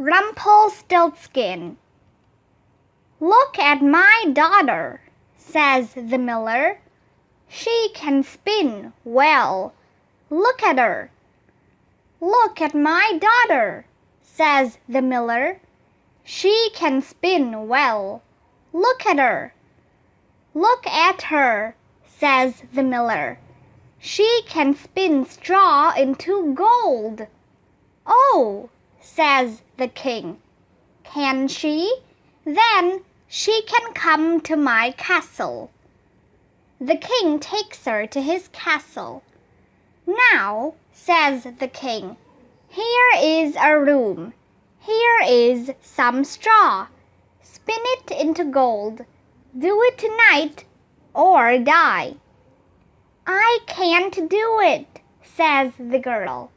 Rumpelstiltskin. "Look at my daughter," says the miller. "She can spin well. Look at her." "Look at my daughter," says the miller. "She can spin well. Look at her." "Look at her," says the miller. "She can spin straw into gold." "Oh," says the king, "can she? Then she can come to my castle." The king takes her to his castle. "Now," says the king, "here is a room. Here is some straw. Spin it into gold. Do it tonight or die." "I can't do it," says the girl.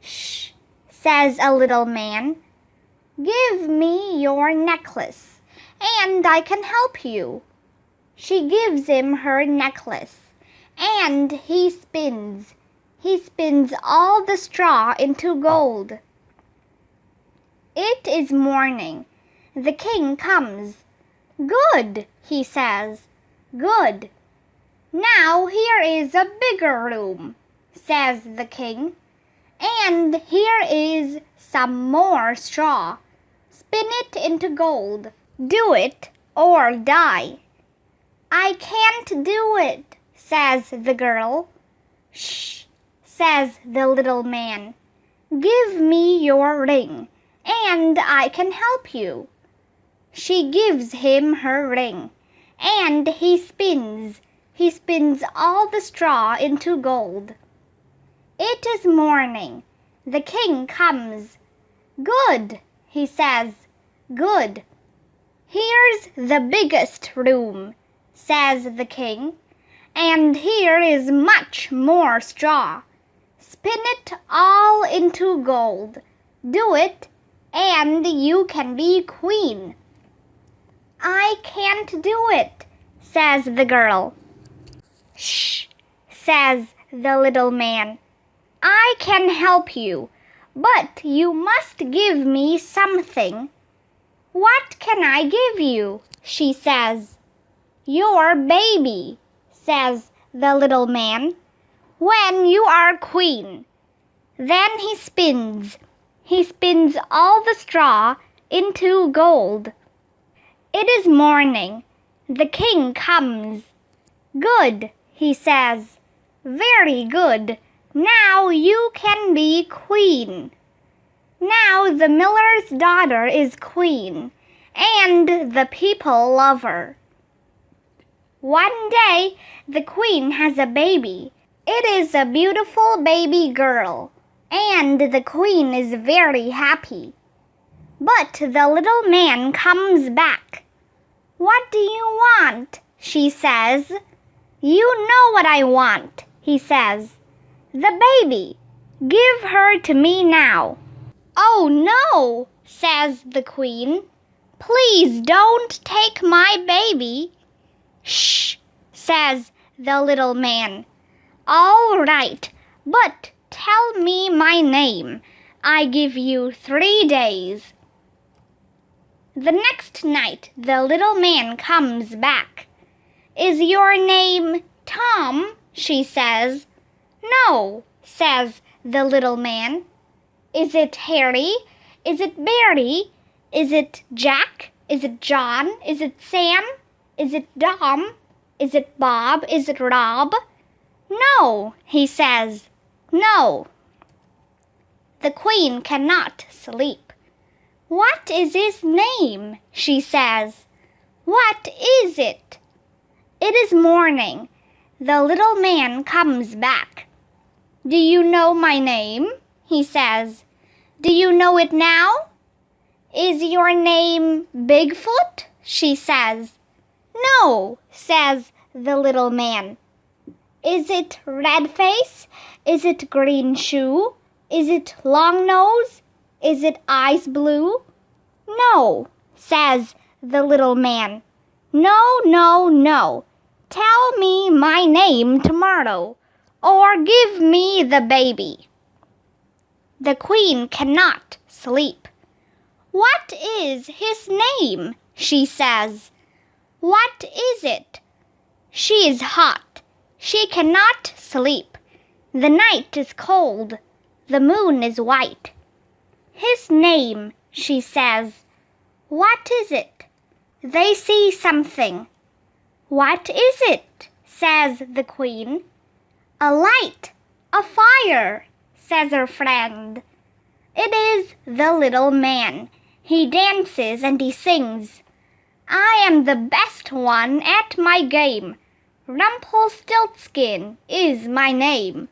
"Shh," says a little man. "Give me your necklace, and I can help you." She gives him her necklace, and he spins. He spins all the straw into gold. It is morning. The king comes. "Good," he says. "Good. Now here is a bigger room," says the king. "And here is some more straw. Spin it into gold. Do it or die." "I can't do it," says the girl. "Shh," says the little man. "Give me your ring, and I can help you." She gives him her ring, and he spins. He spins all the straw into gold. It is morning. The king comes. "Good," he says. "Good. Here's the biggest room," says the king. "And here is much more straw. Spin it all into gold. Do it, and you can be queen." "I can't do it," says the girl. "Shh," says the little man. "I can help you, but you must give me something." "What can I give you?" she says. "Your baby," says the little man, "when you are queen." Then he spins. He spins all the straw into gold. It is morning. The king comes. "Good," he says. "Very good. Now you can be queen." Now the miller's daughter is queen, and the people love her. One day, the queen has a baby. It is a beautiful baby girl, and the queen is very happy. But the little man comes back. "What do you want?" she says. "You know what I want," he says. "The baby. Give her to me now." "Oh, no," says the queen. "Please don't take my baby." "Shh," says the little man. "All right, but tell me my name. I give you 3 days." The next night the little man comes back. "Is your name Tom?" she says. "No," says the little man. "Is it Harry? Is it Barry? Is it Jack? Is it John? Is it Sam? Is it Dom? Is it Bob? Is it Rob?" "No," he says. "No." The queen cannot sleep. "What is his name?" she says. "What is it?" It is morning. The little man comes back. "Do you know my name?" he says. "Do you know it now?" "Is your name Bigfoot?" she says. "No," says the little man. "Is it Redface? Is it Green Shoe? Is it Long Nose? Is it Eyes Blue?" "No," says the little man. "No, no, no. Tell me my name tomorrow, or give me the baby." The queen cannot sleep. "What is his name?" she says. "What is it?" She is hot. She cannot sleep. The night is cold. The moon is white. "His name," she says. "What is it?" They see something. "What is it?" says the Queen. "A light, a fire," says her friend. It is the little man. He dances and he sings. "I am the best one at my game. Rumpelstiltskin is my name."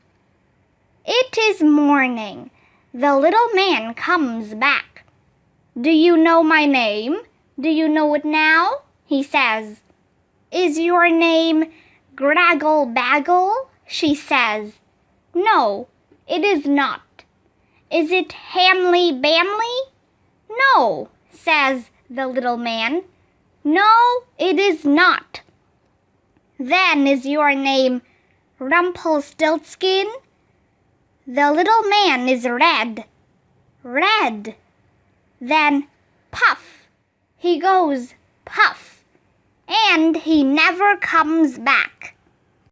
It is morning. The little man comes back. "Do you know my name? Do you know it now?" he says. "Is your name Graggle Baggle?" she says. "No, it is not." "Is it Hamly Bamly?" "No," says the little man. "No, it is not." "Then is your name Rumpelstiltskin?" The little man is red. Red. Then puff, he goes puff, and he never comes back.